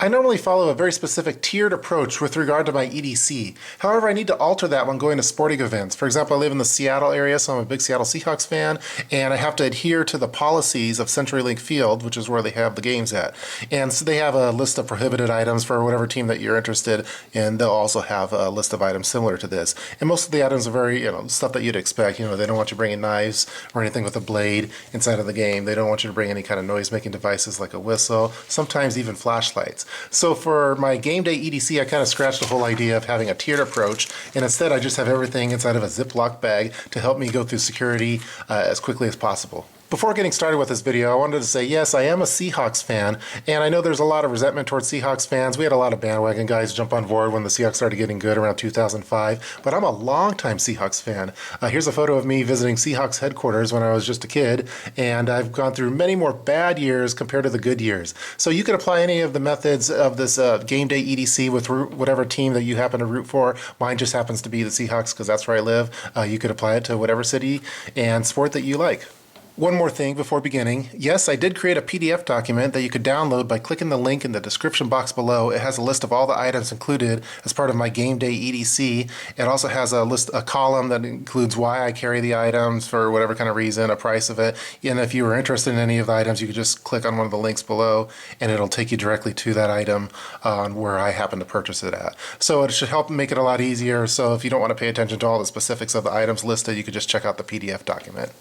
I normally follow a very specific tiered approach with regard to my EDC. However, I need to alter that when going to sporting events. For example, I live in the Seattle area, so I'm a big Seattle Seahawks fan, and I have to adhere to the policies of CenturyLink Field, which is where they have the games at. And so they have a list of prohibited items for whatever team that you're interested in. They'll also have a list of items similar to this. And most of the items are very, stuff that you'd expect. They don't want you bringing knives or anything with a blade inside of the game. They don't want you to bring any kind of noise-making devices like a whistle, sometimes even flashlights. So for my Gameday EDC, I kind of scratched the whole idea of having a tiered approach, and instead I just have everything inside of a Ziploc bag to help me go through security as quickly as possible. Before getting started with this video, I wanted to say, yes, I am a Seahawks fan, and I know there's a lot of resentment towards Seahawks fans. We had a lot of bandwagon guys jump on board when the Seahawks started getting good around 2005, but I'm a longtime Seahawks fan. Here's a photo of me visiting Seahawks headquarters when I was just a kid, and I've gone through many more bad years compared to the good years. So you can apply any of the methods of this Gameday EDC with whatever team that you happen to root for. Mine just happens to be the Seahawks because that's where I live. You could apply it to whatever city and sport that you like. One more thing before beginning. Yes, I did create a PDF document that you could download by clicking the link in the description box below. It has a list of all the items included as part of my Gameday EDC. It also has a column that includes why I carry the items for whatever kind of reason, a price of it. And if you were interested in any of the items, you could just click on one of the links below and it'll take you directly to that item where I happen to purchase it at. So it should help make it a lot easier. So if you don't want to pay attention to all the specifics of the items listed, you could just check out the PDF document.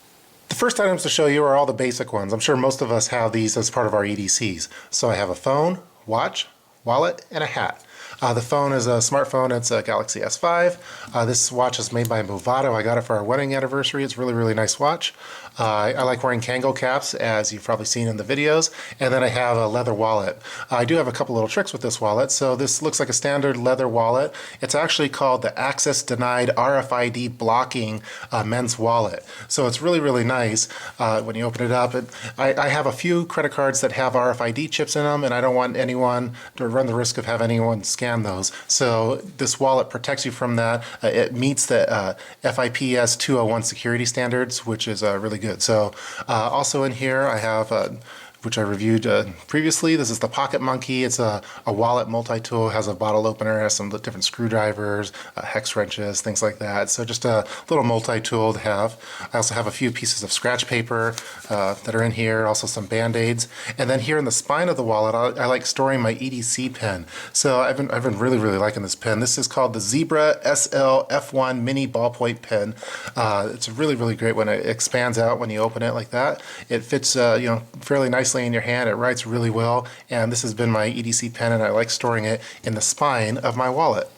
The first items to show you are all the basic ones. I'm sure most of us have these as part of our EDCs. So I have a phone, watch, wallet, and a hat. The phone is a smartphone. It's a Galaxy S5. This watch is made by Movado. I got it for our wedding anniversary. It's a really, really nice watch. I like wearing Kango caps, as you've probably seen in the videos. And then I have a leather wallet. I do have a couple little tricks with this wallet. So this looks like a standard leather wallet. It's actually called the Access Denied RFID Blocking Men's Wallet. So it's really, really nice when you open it up. I have a few credit cards that have RFID chips in them, and I don't want anyone to run the risk of having anyone scan those. So this wallet protects you from that. It meets the FIPS 201 security standards, which is really good. So also in here I have which I reviewed previously. This is the Pocket Monkey. It's a wallet multi-tool, has a bottle opener, has some different screwdrivers, hex wrenches, things like that. So just a little multi-tool to have. I also have a few pieces of scratch paper that are in here, also some Band-Aids. And then here in the spine of the wallet, I like storing my EDC pen. So I've been really, really liking this pen. This is called the Zebra SL F1 Mini Ballpoint Pen. It's really, really great when it expands out when you open it like that. It fits, fairly nicely in your hand. It writes really well, and this has been my EDC pen, and I like storing it in the spine of my wallet.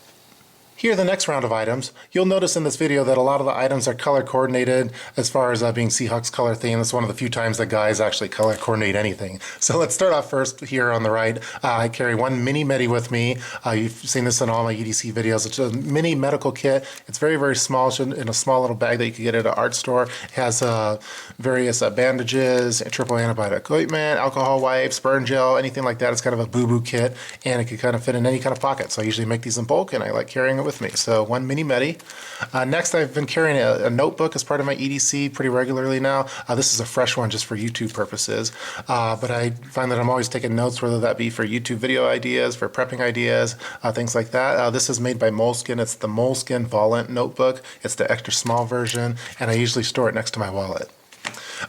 Here, the next round of items. You'll notice in this video that a lot of the items are color coordinated as far as being Seahawks color theme. That's one of the few times that guys actually color coordinate anything. So let's start off first here on the right. I carry one mini Medi with me. You've seen this in all my EDC videos. It's a mini medical kit. It's very, very small. It's in a small little bag that you can get at an art store. It has various bandages, triple antibiotic ointment, alcohol wipes, burn gel, anything like that. It's kind of a boo-boo kit, and it can kind of fit in any kind of pocket. So I usually make these in bulk, and I like carrying it with me. So one mini Medi. Next, I've been carrying a notebook as part of my EDC pretty regularly now. This is a fresh one just for YouTube purposes. But I find that I'm always taking notes, whether that be for YouTube video ideas, for prepping ideas, things like that. This is made by Moleskine. It's the Moleskine Volant notebook. It's the extra small version, and I usually store it next to my wallet.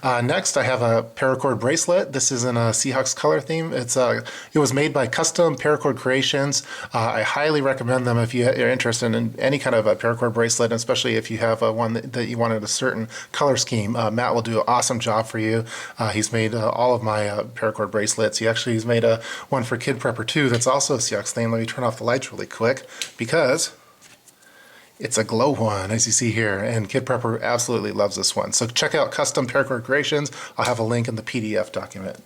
Next, I have a paracord bracelet. This is in a Seahawks color theme. It was made by Custom Paracord Creations. I highly recommend them if you're interested in any kind of a paracord bracelet, especially if you have one that you wanted a certain color scheme. Matt will do an awesome job for you. He's made all of my paracord bracelets. He's made one for Kid Prepper 2 that's also a Seahawks theme. Let me turn off the lights really quick because it's a glow one, as you see here, and Kid Prepper absolutely loves this one. So check out Custom Paracord Creations. I'll have a link in the PDF document.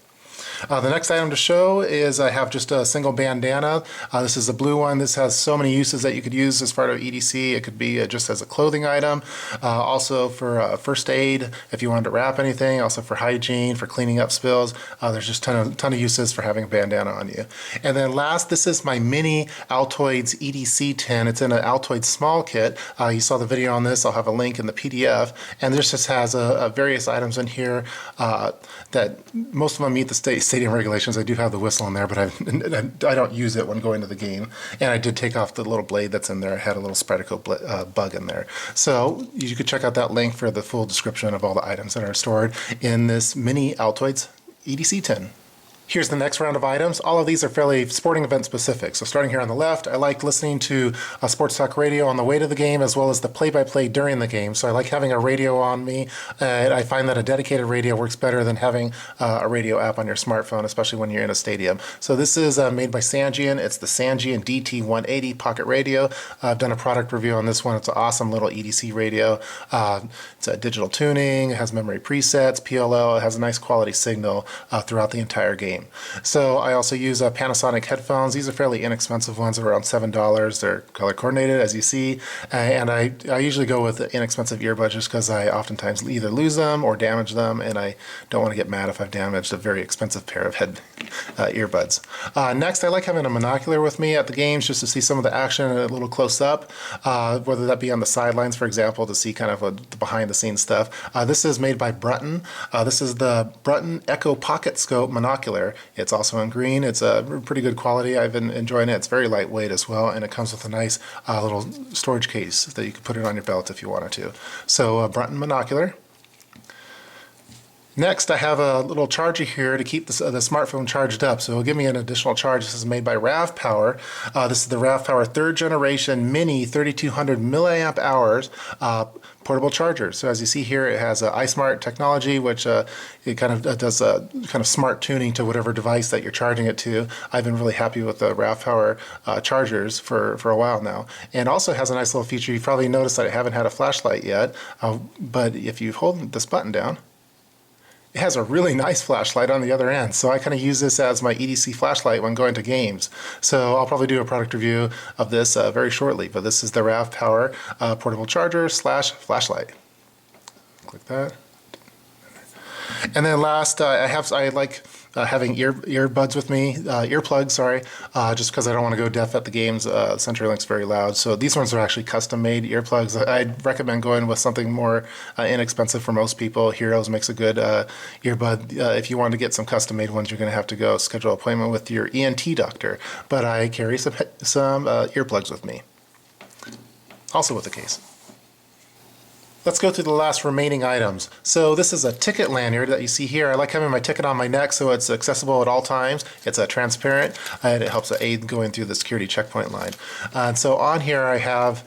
The next item to show is I have just a single bandana. This is a blue one. This has so many uses that you could use as part of EDC. It could be just as a clothing item, also for first aid if you wanted to wrap anything, also for hygiene, for cleaning up spills. There's just a ton of uses for having a bandana on you. And then last, this is my mini Altoids EDC tin. It's in an Altoids small kit. You saw the video on this. I'll have a link in the PDF. And this just has various items in here that most of them meet the stadium regulations, I do have the whistle in there, but I don't use it when going to the game. And I did take off the little blade that's in there. I had a little Spyderco bug in there. So you could check out that link for the full description of all the items that are stored in this mini Altoids EDC tin. Here's the next round of items. All of these are fairly sporting event specific. So starting here on the left, I like listening to sports talk radio on the way to the game as well as the play-by-play during the game. So I like having a radio on me. I find that a dedicated radio works better than having a radio app on your smartphone, especially when you're in a stadium. So this is made by Sangean. It's the Sangean DT180 Pocket Radio. I've done a product review on this one. It's an awesome little EDC radio. It's a digital tuning, it has memory presets, PLO, it has a nice quality signal throughout the entire game. So I also use Panasonic headphones. These are fairly inexpensive ones, they're around $7. They're color coordinated, as you see, and I usually go with inexpensive earbuds just because I oftentimes either lose them or damage them, and I don't want to get mad if I've damaged a very expensive pair of earbuds. Next, I like having a monocular with me at the games just to see some of the action a little close up, whether that be on the sidelines, for example, to see kind of the behind-the-scenes stuff. This is made by Brunton. This is the Brunton Echo Pocket Scope monocular. It's also in green. It's a pretty good quality. I've been enjoying it. It's very lightweight as well, and it comes with a nice little storage case that you can put it on your belt if you wanted to. So Brunton monocular. Next, I have a little charger here to keep the smartphone charged up, so it'll give me an additional charge. This is made by RAV Power. This is the RAV Power 3rd generation mini 3200 milliamp hours portable charger. So as you see here, it has iSmart technology, which it kind of does kind of smart tuning to whatever device that you're charging it to. I've been really happy with the RAV Power chargers for a while now. And also has a nice little feature. You've probably noticed that I haven't had a flashlight yet, but if you hold this button down, it has a really nice flashlight on the other end, so I kind of use this as my EDC flashlight when going to games. So I'll probably do a product review of this very shortly, but this is the RAV Power portable charger / flashlight. Click that. And then last, I like having earbuds with me, earplugs, sorry, just because I don't want to go deaf at the games. CenturyLink's very loud, so these ones are actually custom-made earplugs. I'd recommend going with something more inexpensive for most people. Heroes makes a good earbud. If you want to get some custom-made ones, you're going to have to go schedule an appointment with your ENT doctor. But I carry some earplugs with me, also with the case. Let's go through the last remaining items. So this is a ticket lanyard that you see here. I like having my ticket on my neck so it's accessible at all times. It's transparent and it helps aid going through the security checkpoint line. And so on here I have,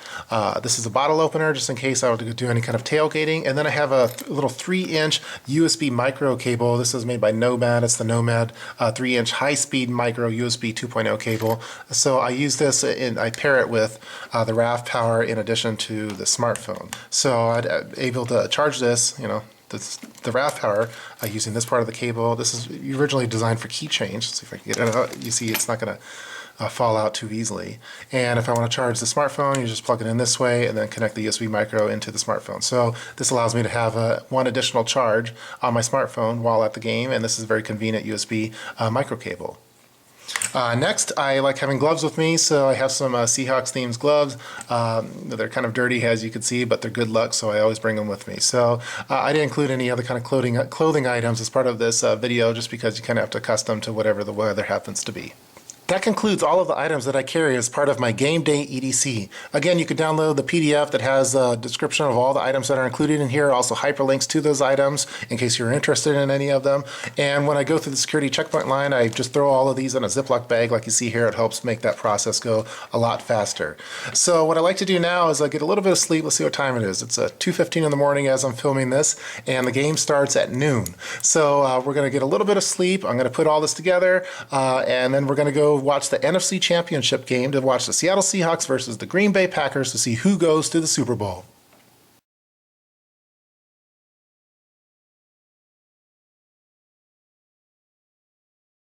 this is a bottle opener just in case I were to do any kind of tailgating. And then I have a little 3-inch USB micro cable. This is made by Nomad. It's the Nomad 3-inch high-speed micro USB 2.0 cable. So I use this and I pair it with the RAV Power in addition to the smartphone. So I'm able to charge this, the RAV Power using this part of the cable. This is originally designed for keychain. Let's see if I can get it out. You see it's not going to fall out too easily. And if I want to charge the smartphone, you just plug it in this way and then connect the USB micro into the smartphone. So this allows me to have one additional charge on my smartphone while at the game, and this is a very convenient USB micro cable. Next, I like having gloves with me, so I have some Seahawks themed gloves. They're kind of dirty, as you can see, but they're good luck, so I always bring them with me. So I didn't include any other kind of clothing items as part of this video, just because you kind of have to custom to whatever the weather happens to be. That concludes all of the items that I carry as part of my Gameday EDC. Again, you can download the PDF that has a description of all the items that are included in here, also hyperlinks to those items in case you're interested in any of them. And when I go through the security checkpoint line, I just throw all of these in a Ziploc bag like you see here. It helps make that process go a lot faster. So what I like to do now is I get a little bit of sleep. Let's see what time it is. It's 2:15 in the morning as I'm filming this, and the game starts at noon. So we're going to get a little bit of sleep. I'm going to put all this together, and then we're going to go watch the NFC Championship game to watch the Seattle Seahawks versus the Green Bay Packers to see who goes to the Super Bowl.